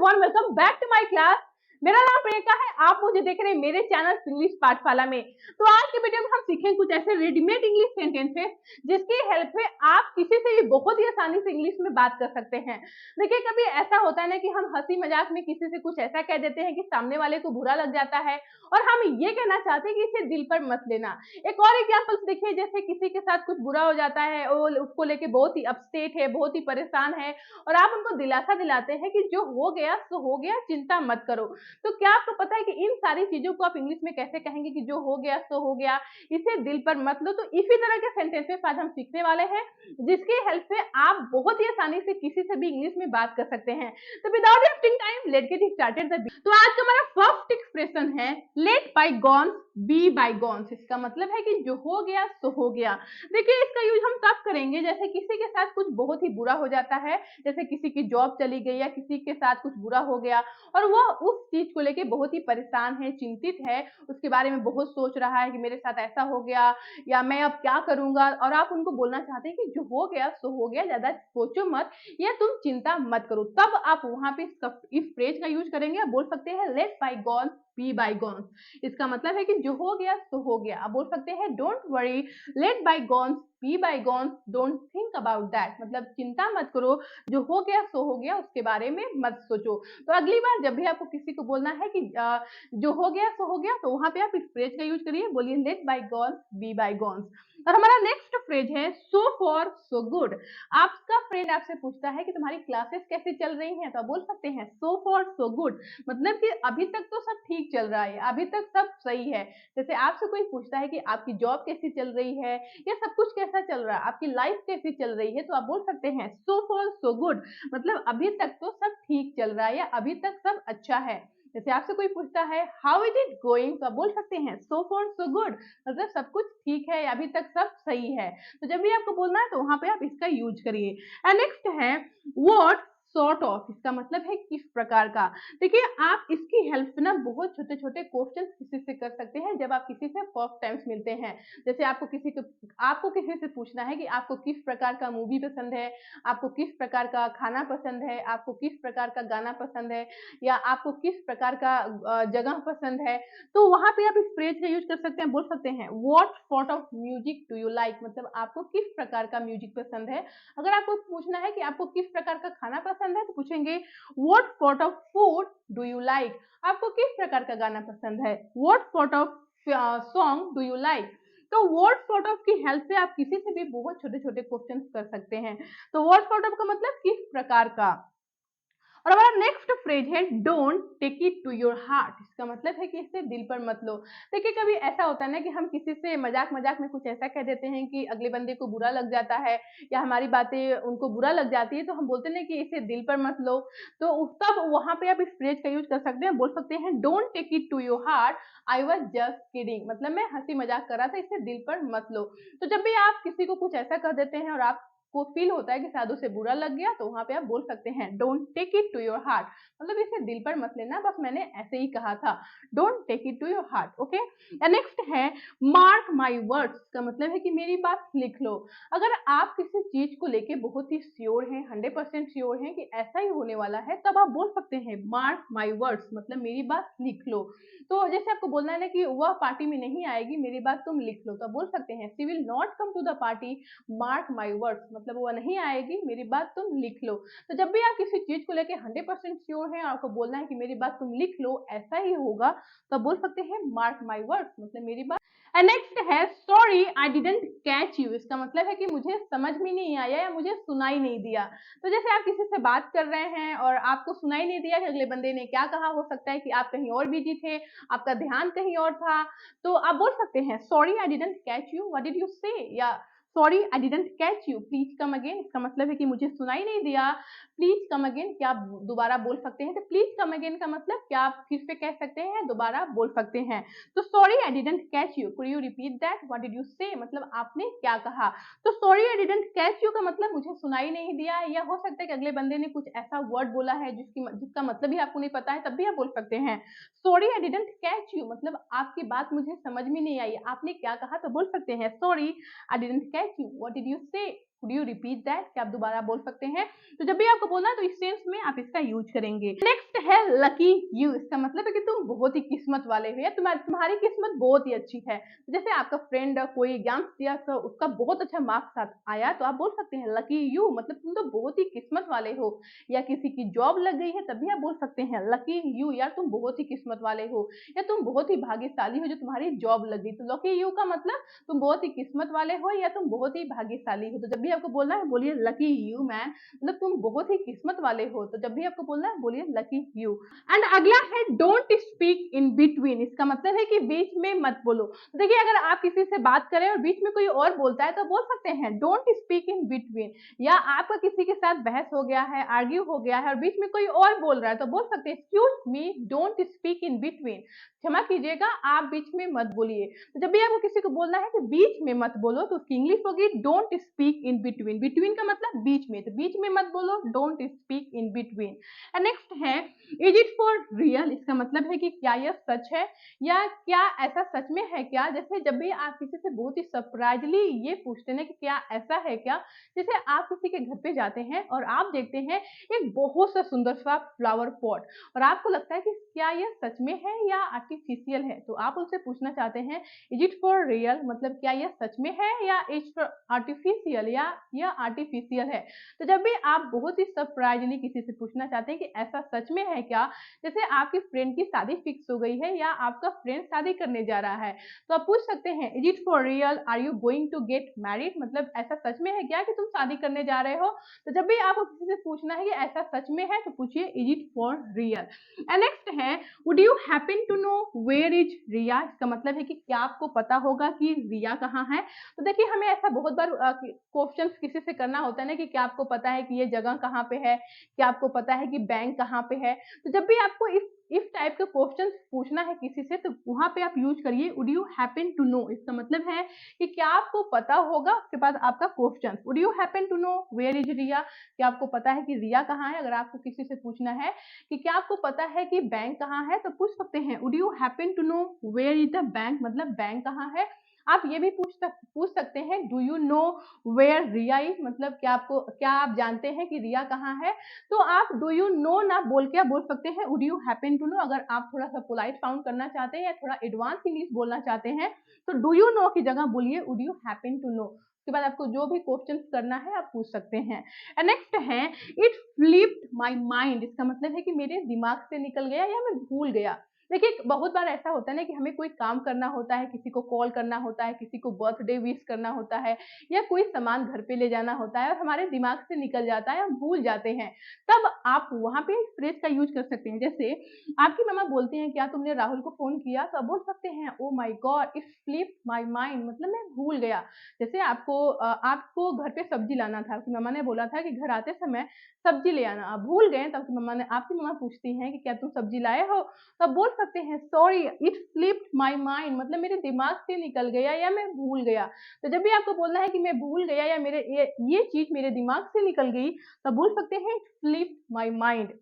Everyone, welcome back to my class. मेरा नाम प्रियंका है। आप मुझे देख रहे हैं मेरे चैनल इंग्लिश पाठशाला में। तो आज के वीडियो में हम सीखेंगे कुछ ऐसे रेडीमेड इंग्लिश सेंटेंसेस जिसकी हेल्प से आप किसी से भी बहुत ही आसानी से इंग्लिश में बात कर सकते हैं। देखिए, कभी ऐसा होता है ना कि हम हंसी मजाक में किसी से कुछ ऐसा कह देते हैं कि सामने वाले को बुरा लग जाता है और हम ये कहना चाहते हैं कि इसे दिल पर मत लेना। एक और एग्जांपल्स देखिए, जैसे किसी के साथ कुछ बुरा हो जाता है और उसको लेके बहुत ही अपसेट है, बहुत ही परेशान है और आप उनको दिलासा दिलाते हैं कि जो हो गया सो हो गया, चिंता मत करो। तो क्या आपको पता है कि इन सारी चीजों को आप इंग्लिश में कैसे कहेंगे कि जो हो गया सो हो गया, इसे दिल पर मत लो। तो इसी तरह के सेंटेंसेस आज हम सीखने वाले हैं जिसकी हेल्प से आप बहुत ही आसानी से किसी से भी इंग्लिश में बात कर सकते हैं। तो without wasting time let's get started the. तो आज का हमारा फर्स्ट एक्सप्रेशन है लेट बायगॉन्स बी बायगॉन्स। इसका मतलब है कि जो हो गया सो हो गया। देखिए, इसका यूज हम तब करेंगे जैसे किसी के साथ कुछ बहुत ही बुरा हो जाता है, जैसे किसी की जॉब चली गई या किसी के साथ कुछ बुरा हो गया और वो उस चीज को लेके बहुत ही परेशान है, चिंतित है, उसके बारे में बहुत सोच रहा है कि मेरे साथ ऐसा हो गया या मैं अब क्या करूंगा, और आप उनको बोलना चाहते हैं कि जो हो गया सो हो गया, ज्यादा सोचो मत या तुम चिंता मत करो। तब आप वहां पे इस फ्रेज का यूज करेंगे। आप बोल सकते हैं लेट बायगॉन्स बी बायगॉन्स। इसका मतलब है कि जो हो गया सो हो गया। आप बोल सकते हैं don't worry, let bygones be bygones, don't think about that. मतलब चिंता मत करो, जो हो गया सो हो गया, उसके बारे में मत सोचो। तो अगली बार जब भी आपको किसी को बोलना है कि जो हो गया सो हो गया, तो वहां पे आप इस फ्रेज का यूज करिए, बोलिए लेट बायगॉन्स बी बायगॉन्स। और हमारा नेक्स्ट फ्रेज है सो फॉर सो गुड। आपका फ्रेंड आपसे पूछता है कि तुम्हारी क्लासेस कैसे चल रही हैं, तो आप बोल सकते हैं सो फॉर सो गुड। मतलब कि अभी तक तो सब ठीक चल रहा है, अभी तक सब सही है। जैसे आपसे कोई पूछता है कि आपकी जॉब कैसी चल रही है या सब कुछ कैसा चल रहा है, आपकी लाइफ कैसी चल रही है, तो आप बोल सकते हैं सो फॉर सो गुड। मतलब अभी तक तो सब ठीक चल रहा है या अभी तक सब अच्छा है। जैसे आपसे कोई पूछता है हाउ इज इट गोइंग, तो आप बोल सकते हैं सो फॉर सो गुड। मतलब सब कुछ ठीक है, अभी तक सब सही है। तो जब भी आपको बोलना है तो वहां पे आप इसका यूज करिए। एंड नेक्स्ट है व्हाट सॉर्ट ऑफ। इसका मतलब है किस प्रकार का। देखिए, आप इसकी हेल्प से ना बहुत छोटे छोटे क्वेश्चन किसी से कर सकते हैं जब आप किसी से फर्स्ट टाइम्स मिलते हैं। जैसे आपको किसी से पूछना है कि आपको किस प्रकार का मूवी पसंद है, आपको किस प्रकार का खाना पसंद है, आपको किस प्रकार का गाना पसंद है या आपको किस प्रकार का जगह पसंद है, तो वहां पे आप इस फ्रेज का यूज कर सकते हैं। बोल सकते हैं what sort of music do you like. मतलब आपको किस प्रकार का म्यूजिक पसंद है। अगर आपको पूछना है कि आपको किस प्रकार का खाना पसंद है, तो पूछेंगे what sort of food do you like. आपको किस प्रकार का गाना पसंद है, what sort of song do you like. तो वर्ड सॉर्ट ऑफ की हेल्प से आप किसी से भी बहुत छोटे छोटे क्वेश्चन कर सकते हैं। तो वर्ड सॉर्ट ऑफ का मतलब किस प्रकार का। और हमारा नेक्स्ट फ्रेज है don't take it to your heart. इसका मतलब है कि इसे दिल पर मत लो। देखिए, कभी ऐसा होता है ना कि हम किसी से मजाक मजाक में कुछ ऐसा कह देते हैं कि अगले बंदे को बुरा लग जाता है या हमारी बातें उनको बुरा लग जाती है, तो हम बोलते हैं कि इसे दिल पर मत लो। तो तब वहां पे आप इस फ्रेज का यूज कर सकते हैं। बोल सकते हैं don't take it to your heart, I was just kidding. मतलब मैं हंसी मजाक कर रहा था, इसे दिल पर मत लो। तो जब भी आप किसी को कुछ ऐसा कह देते हैं और आप को फील होता है कि शायद उसे बुरा लग गया, तो वहां पे आप बोल सकते हैं don't take it to your heart. मतलब इसे दिल पर मत लेना, बस मैंने ऐसे ही कहा था, don't take it to your heart. Okay. Next है मार्क माई वर्ड्स। का मतलब है कि मेरी बात लिख लो। अगर आप किसी चीज को लेके बहुत ही श्योर हैं, 100% श्योर हैं कि ऐसा ही होने वाला है, तब आप बोल सकते हैं मार्क माई वर्ड्स। मतलब मेरी बात लिख लो। तो जैसे आपको बोलना है ना कि वह पार्टी में नहीं आएगी, मेरी बात तुम लिख लो, तो बोल सकते हैं she will not come to the party, mark my words. मतलब वो नहीं आएगी, मेरी बात तुम लिख लो। तो जब भी आप किसी चीज को लेके 100% श्योर हैं, आपको बोलना है कि मेरी बात तुम लिख लो, ऐसा ही होगा, तो बोल सकते हैं मार्क माई वर्ड्स। मतलब मेरी बात। एंड नेक्स्ट है sorry I didn't catch you. इसका मतलब है कि मुझे समझ में नहीं आया या मुझे सुनाई नहीं दिया। तो जैसे आप किसी से बात कर रहे हैं और आपको सुनाई नहीं दिया कि अगले बंदे ने क्या कहा, हो सकता है कि आप कहीं और बिजी थे, आपका ध्यान कहीं और था, तो आप बोल सकते हैं sorry I didn't catch you, what did you से, या sorry I didn't catch you, please come again. इसका मतलब है कि मुझे सुनाई नहीं दिया, प्लीज कम अगेन। क्या आप दोबारा बोल सकते हैं। तो प्लीज कम अगेन का मतलब क्या आप फिर से कह सकते हैं, दोबारा बोल सकते हैं। तो sorry I didn't catch you, could you repeat that, what did you से, मतलब आपने क्या कहा। तो sorry I didn't catch you का मतलब मुझे सुनाई नहीं दिया, या हो सकता है कि अगले बंदे ने कुछ ऐसा वर्ड बोला है जिसका मतलब भी आपको नहीं पता है, तब भी आप बोल सकते हैं sorry I didn't catch you. मतलब आपकी बात मुझे समझ में नहीं आई, आपने क्या कहा, तो बोल सकते हैं sorry I didn't catch you, what did you से। Could you repeat that? क्या आप दोबारा बोल सकते हैं? तो जब भी आपको बोलना है तो इस सेंस में आप इसका यूज करेंगे। नेक्स्ट है लकी यू, इसका मतलब है कि तुम बहुत ही किस्मत वाले हो या तुम्हारी किस्मत बहुत ही अच्छी है। जैसे आपका फ्रेंड कोई एग्जाम्स दिया तो उसका बहुत अच्छा मार्क्स आया तो आप बोल सकते हैं लकी यू, मतलब तुम तो बहुत ही किस्मत वाले हो। या किसी की जॉब लग गई है तभी आप बोल सकते हैं लकी यू, यार तुम बहुत ही किस्मत वाले हो या तुम बहुत ही भाग्यशाली हो जो तुम्हारी जॉब लग गई। तो लकी यू का मतलब तुम बहुत ही किस्मत वाले हो या तुम बहुत ही भाग्यशाली हो। तो जब भी आपको बोलना है बोलिए लकी यू मैन, मतलब तुम बहुत ही किस्मत वाले हो। तो जब भी आपको बोलना है बोलिए लकी यू। एंड अगला है डोंट स्पीक इन बिटवीन, इसका मतलब है कि बीच में मत बोलो। तो देखिए अगर आप किसी से बात करें और बीच में कोई और बोलता है तो बोल सकते हैं डोंट स्पीक इन बिटवीन। या आपका किसी के साथ बहस हो गया है, आर्ग्यू हो गया है और बीच में कोई और बोल रहा है तो बोल सकते हैं excuse me don't speak in between, क्षमा कीजिएगा आप बीच में मत बोलिए। तो जब भी आपको किसी को बोलना है कि बीच में मत बोलो तो उसकी इंग्लिश होगी don't speak in between. Between का मतलब बीच में, तो बीच में मत बोलो don't speak in between. Next है इज इट फॉर रियल, इसका मतलब है कि क्या यह सच है या क्या ऐसा सच में है क्या। जैसे जब भी आप किसी से बहुत ही सरप्राइजली ये पूछते हैं कि क्या ऐसा है क्या, जैसे आप किसी के घर पे जाते हैं और आप देखते हैं एक बहुत सा सुंदर सा फ्लावर पॉट और आपको लगता है कि क्या यह सच में है या आर्टिफिशियल है, तो आप उनसे पूछना चाहते हैं इज इट फॉर रियल, मतलब क्या यह सच में है या इज फॉर आर्टिफिशियल या यह आर्टिफिशियल है। तो जब भी आप बहुत ही सरप्राइजली किसी से पूछना चाहते हैं कि ऐसा सच में है क्या, जैसे आपकी फ्रेंड की शादी फिक्स हो गई है या आपका फ्रेंड शादी करने जा रहा है तो आप पूछ सकते हैं is it for real, are you going to get married, मतलब ऐसा सच में है क्या कि तुम शादी करने जा रहे हो। तो जब भी आपको किसी से पूछना है कि ऐसा सच में है तो पूछिए is it for real. And next है would you happen to know where is Riya, इसका मतलब है कि क्या आपको पता होगा कि रिया कहाँ है। तो देखिए हमें ऐसा बहुत बार क्वेश्चन किसी से करना होता है ना कि क्या आपको पता है कि ये जगह कहाँ पे है, क्या आपको पता है कि बैंक कहाँ पे है। तो जब भी आपको इस टाइप के क्वेश्चन पूछना है किसी से तो वहां पे आप यूज करिए would you happen to know, इसका मतलब है कि क्या आपको पता होगा, उसके बाद आपका question would you happen to know where is Riya, क्या आपको पता है कि रिया कहाँ है। अगर आपको किसी से पूछना है कि क्या आपको पता है कि बैंक कहाँ है तो पूछ सकते हैं would you happen to know where is the bank, मतलब बैंक कहाँ है। आप ये भी पूछ सकते हैं do you know where Riya is, मतलब क्या आप जानते हैं कि रिया कहाँ है। तो आप डू यू नो ना बोल के आप बोल सकते हैं would you happen to know. अगर आप थोड़ा सा पोलाइट साउंड करना चाहते हैं या थोड़ा एडवांस इंग्लिश बोलना चाहते हैं तो डू यू नो की जगह बोलिए would you happen to know. उसके बाद आपको जो भी क्वेश्चन करना है आप पूछ सकते हैं। नेक्स्ट है इट फ्लिप्ड माय माइंड, इसका मतलब है कि मेरे दिमाग से निकल गया या मैं भूल गया। देखिए बहुत बार ऐसा होता है ना कि हमें कोई काम करना होता है, किसी को कॉल करना होता है, किसी को बर्थडे विश करना होता है या कोई सामान घर पे ले जाना होता है और हमारे दिमाग से निकल जाता है, हम भूल जाते हैं। तब आप वहां पे इस फ्रेज का यूज कर सकते हैं। जैसे आपकी मम्मा बोलती हैं क्या तुमने राहुल को फोन किया, तो आप बोल सकते हैं oh my God it slipped my mind, मतलब मैं भूल गया। जैसे आपको घर पे सब्जी लाना था, आपकी मम्मा ने बोला था कि घर आते समय सब्जी ले आना, आप भूल गए तब आपकी मम्मा पूछती हैं कि क्या तुम सब्जी लाए हो, तो आप बोल सकते हैं sorry it slipped my mind, मतलब मेरे दिमाग से निकल गया या मैं भूल गया। तो जब भी आपको बोलना है कि मैं भूल गया या मेरे ये चीज मेरे दिमाग से निकल गई तो बोल सकते हैं it slipped my mind.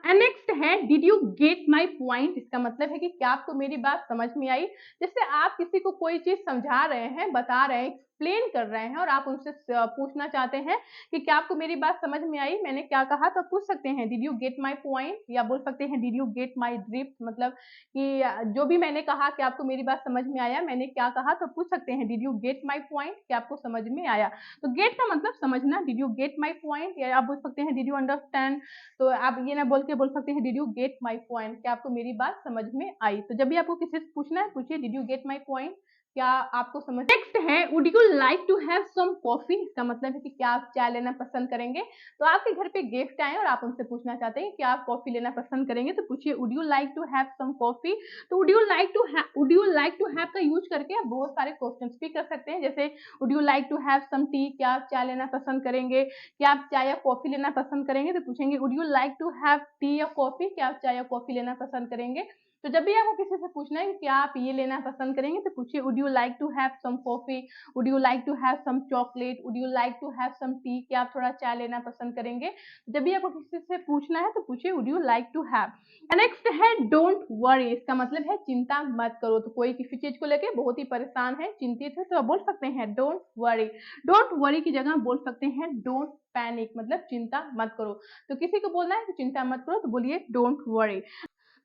Next है did you get my point, इसका मतलब है कि क्या आपको मेरी बात समझ में आई। जैसे आप किसी को कोई चीज समझा रहे हैं, बता रहे हैं, एक्सप्लेन कर रहे हैं और आप उनसे पूछना चाहते हैं कि क्या आपको मेरी बात समझ में आई, मैंने क्या कहा, तो पूछ सकते हैं did you get my point या बोल सकते हैं did you get my drift, मतलब कि जो भी मैंने कहा कि आपको मेरी बात समझ में आया, मैंने क्या कहा, तो पूछ सकते हैं did you get my point, क्या आपको समझ में आया। तो गेट का मतलब समझना, did you get my point, या आप बोल सकते हैं डिड यू अंडरस्टैंड। तो आप ये ना बोल के बोल सकते हैं did you get my point, क्या आपको मेरी बात समझ में आई। तो जब भी आपको किसी से पूछना है पूछिए did you get my point, क्या आपको समझ। नेक्स्ट है would you like to have some coffee, इसका मतलब है कि क्या आप चाय लेना पसंद करेंगे। तो आपके घर पे गेस्ट आए और आप उनसे पूछना चाहते हैं कि आप कॉफी लेना पसंद करेंगे तो पूछिए would you like to have some coffee. तो would you like to have का यूज करके आप बहुत सारे क्वेश्चंस भी कर सकते हैं। जैसे would you like to have some tea, क्या आप चाय लेना पसंद करेंगे, क्या आप चाय या कॉफी लेना पसंद करेंगे, तो पूछेंगे would you like to have tea या कॉफी, क्या आप चाय या कॉफी लेना पसंद करेंगे। तो जब भी आपको किसी से पूछना है कि क्या आप ये लेना पसंद करेंगे, तो पूछिए would you like to have some coffee, would you like to have some chocolate, would you like to have some tea, क्या आप थोड़ा चाय लेना पसंद करेंगे। जब भी आपको किसी से पूछना है तो पूछिए would you like to have. Next है डोंट वरी, इसका मतलब है चिंता मत करो। तो कोई किसी चीज को लेके बहुत ही परेशान है, चिंतित है, तो आप बोल सकते हैं डोंट वरी। डोंट वरी की जगह बोल सकते हैं डोंट पैनिक, मतलब चिंता मत करो। तो किसी को बोलना है कि चिंता मत करो तो बोलिए डोंट वरी।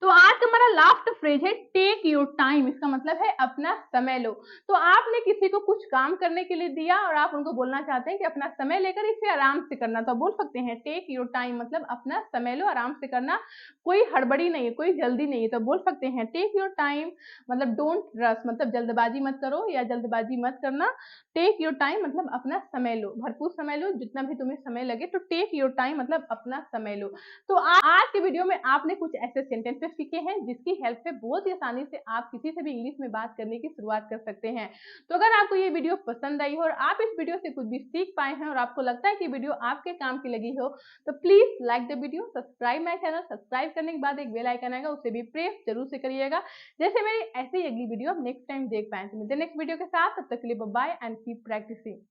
तो आज का हमारा लास्ट फ्रेज है टेक योर टाइम, इसका मतलब है अपना समय लो। तो आपने किसी को कुछ काम करने के लिए दिया और आप उनको बोलना चाहते हैं कि अपना समय लेकर इसे आराम से करना, तो बोल सकते हैं टेक योर टाइम, मतलब अपना समय लो, आराम से करना, कोई हड़बड़ी नहीं है, कोई जल्दी नहीं है। तो बोल सकते हैं टेक योर टाइम, मतलब डोंट रश, मतलब जल्दबाजी मत करो या जल्दबाजी मत करना। टेक योर टाइम मतलब अपना समय लो, भरपूर समय लो, जितना भी तुम्हें समय लगे। तो टेक योर टाइम मतलब अपना समय लो। तो आज के वीडियो में आपने कुछ ऐसे सेंटेंसेस सीखे हैं जिसकी हेल्प से बहुत ही आसानी से आप किसी से भी इंग्लिश में बात करने की शुरुआत कर सकते हैं। तो अगर आपको ये वीडियो पसंद आई हो और आप इस वीडियो से कुछ भी सीख पाए हैं और आपको लगता है कि वीडियो आपके काम की लगी हो, तो please like the video, subscribe my channel. Subscribe करने के बाद एक बेल आइकन आएगा, उसे भी प्रेस जरूर से करिएगा, जैसे मेरी ऐसी ही अगली वीडियो आप नेक्स्ट टाइम देख पाए। तो मिलते हैं नेक्स्ट वीडियो के साथ, तब तक के लिए bye bye and keep practising.